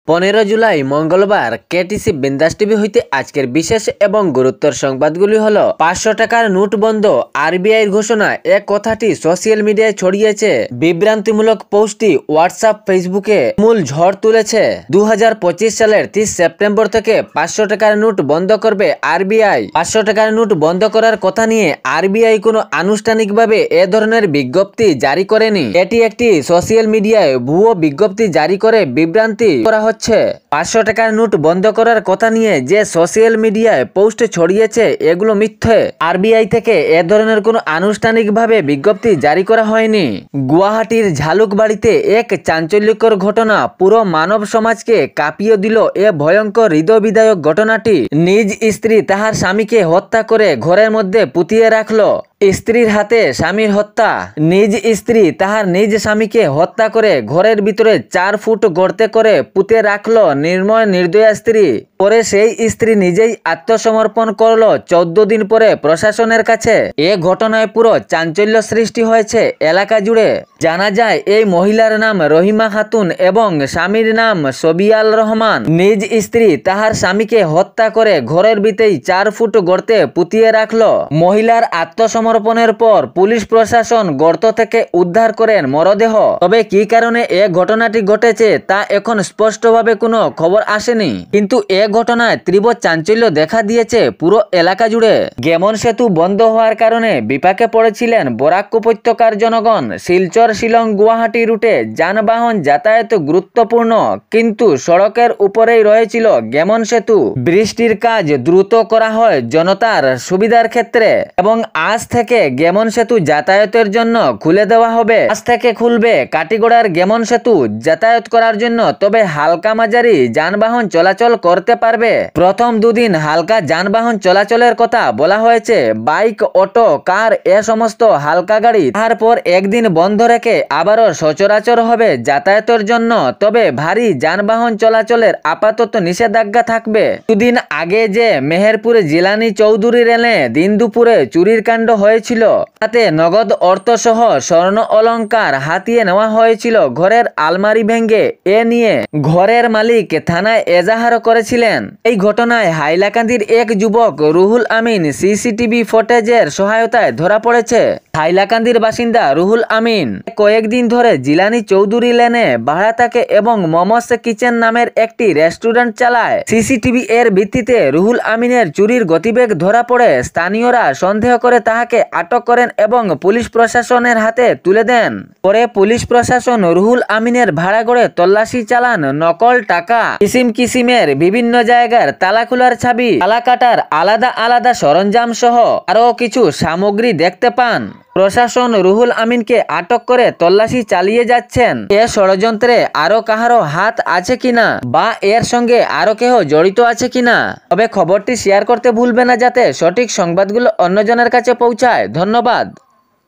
15 জুলাই মঙ্গলবার কেটিসি বিন্দাস টিভি হইতে আজকের বিশেষ এবং গুরুত্বর সংবাদগুলি হলো 500 টাকার নোট বন্ধ, আরবিআইয়ের ঘোষণা। এক কথাটি সোশ্যাল মিডিয়ায় ছড়িয়েছে। বিভ্রান্তিমূলক পোস্টটি হোয়াটসঅ্যাপ ফেসবুকে মূল ঝড় তুলেছে। 2025 সালের 30 সেপ্টেম্বর থেকে 500 টাকার নোট বন্ধ করবে আরবিআই। 500 টাকার নোট বন্ধ করার কথা নিয়ে আরবিআই কোনো আনুষ্ঠানিকভাবে এ ধরনের বিজ্ঞপ্তি জারি করেনি। এটি একটি সোশ্যাল মিডিয়ায় ভুয়ো বিজ্ঞপ্তি জারি করে বিভ্রান্তি করা হচ্ছে। 500 টাকার নোট বন্ধ করার কথা নিয়ে যে সোশ্যাল মিডিয়ায় পোস্ট ছড়িয়েছে এগুলো মিথ্যে। আরবিআই থেকে এ ধরনের কোনো আনুষ্ঠানিকভাবে বিজ্ঞপ্তি জারি করা হয়নি। গুয়াহাটির ঝালুকবাড়িতে এক চাঞ্চল্যকর ঘটনা পুরো মানব সমাজকে কাঁপিয়ে দিল। এ ভয়ঙ্কর হৃদয়বিদারক ঘটনাটি নিজ স্ত্রী তাহার স্বামীকে হত্যা করে ঘরের মধ্যে পুঁতিয়ে রাখলো। স্ত্রীর হাতে স্বামীর হত্যা। নিজ স্ত্রী তাহার নিজ স্বামীকে হত্যা করে ঘরের ভিতরে 4 ফুট গর্তে করে পুঁতে রাখলো নির্ময় নির্দয়া স্ত্রী। পরে সেই স্ত্রী নিজেই আত্মসমর্পণ করলো 14 দিন পরে প্রশাসনের কাছে। এ ঘটনায় পুরো চাঞ্চল্য সৃষ্টি হয়েছে এলাকা জুড়ে। জানা যায় এই মহিলার নাম রহিমা খাতুন এবং স্বামীর নাম সবিয়াল রহমান। নিজ স্ত্রী তাহার স্বামীকে হত্যা করে ঘরের ভিতরেই 4 ফুট গর্তে পুঁতিয়ে রাখলো। মহিলার আত্মসমর্পণের পর পুলিশ প্রশাসন গর্ত থেকে উদ্ধার করেন মরদেহ। তবে কি কারণে এ ঘটনাটি ঘটেছে তা এখন স্পষ্টভাবে কোনো খবর আসেনি। কিন্তু এ ঘটনায় তীব্র চাঞ্চল্য দেখা দিয়েছে পুরো এলাকা জুড়ে। গেমন সেতু বন্ধ হওয়ার কারণে বিপাকে পড়েছিলেন বরাক উপত্যকার জনগণ। শিলচর শিলং গুয়াহাটি রুটে যানবাহন যাতায়াত গুরুত্বপূর্ণ, কিন্তু সড়কের উপরেই রয়েছিল গেমন সেতু। বৃষ্টির কাজ দ্রুত করা হয় জনতার সুবিধার ক্ষেত্রে এবং আজ থেকে গেমন সেতু যাতায়াতের জন্য খুলে দেওয়া হবে। আজ থেকে খুলবে কাটিগড়ার গেমন সেতু যাতায়াত করার জন্য। তবে হালকা মাঝারি যানবাহন চলাচল করতে পারবে। প্রথম দুদিন হালকা যানবাহন চলাচলের কথা বলা হয়েছে। বাইক, অটো, কার এ সমস্ত হালকা গাড়ি তারপর একদিন বন্ধ রেখে আবারও সচরাচর হবে যাতায়াতের জন্য। তবে ভারী যানবাহন চলাচলের আপাতত নিষেধাজ্ঞা থাকবে। দুদিন আগে যে মেহেরপুরে জিলানি চৌধুরী রেলে দিন দুপুরে চুরির কাণ্ড হয়েছিল, তাতে নগদ অর্থসহ স্বর্ণ অলংকার হাতিয়ে নেওয়া হয়েছিল। ঘরের আলমারি ভেঙে এ নিয়ে ঘরের মালিক থানায় এজাহার করেছিলেন। এই ঘটনায় হাইলাকান্দির এক যুবক রুহুল আমিন সিসিটিভি ফুটেজের সহায়তায় ধরা পড়েছে। হাইলাকান্দির বাসিন্দা রুহুল আমিন কয়েকদিন ধরে জিলানি চৌধুরী লেনে ভাড়া থাকে এবং মোমোস কিচেন নামের একটি রেস্টুরেন্ট চালায়। সিসিটিভি এর ভিত্তিতে রুহুল আমিনের চুরির গতিবেগ ধরা পড়ে। স্থানীয়রা সন্দেহ করে তাহাকে আটক করেন এবং পুলিশ প্রশাসনের হাতে তুলে দেন। পরে পুলিশ প্রশাসন রুহুল আমিনের ভাড়াঘরে তল্লাশি চালান। নকল টাকা, কিসিমের বিভিন্ন জায়গার তালা খোলার চাবি, তালা কাটার আলাদা আলাদা সরঞ্জাম সহ আরও কিছু সামগ্রী দেখতে পান। প্রশাসন রুহুল আমিনকে আটক করে তল্লাশি চালিয়ে যাচ্ছেন। এ ষড়যন্ত্রে আরো কাহারো হাত আছে কিনা বা এর সঙ্গে আরো কেহ জড়িত আছে কিনা। তবে খবরটি শেয়ার করতে ভুলবে না যাতে সঠিক সংবাদগুলো অন্যজনের কাছে পৌঁছায়। ধন্যবাদ।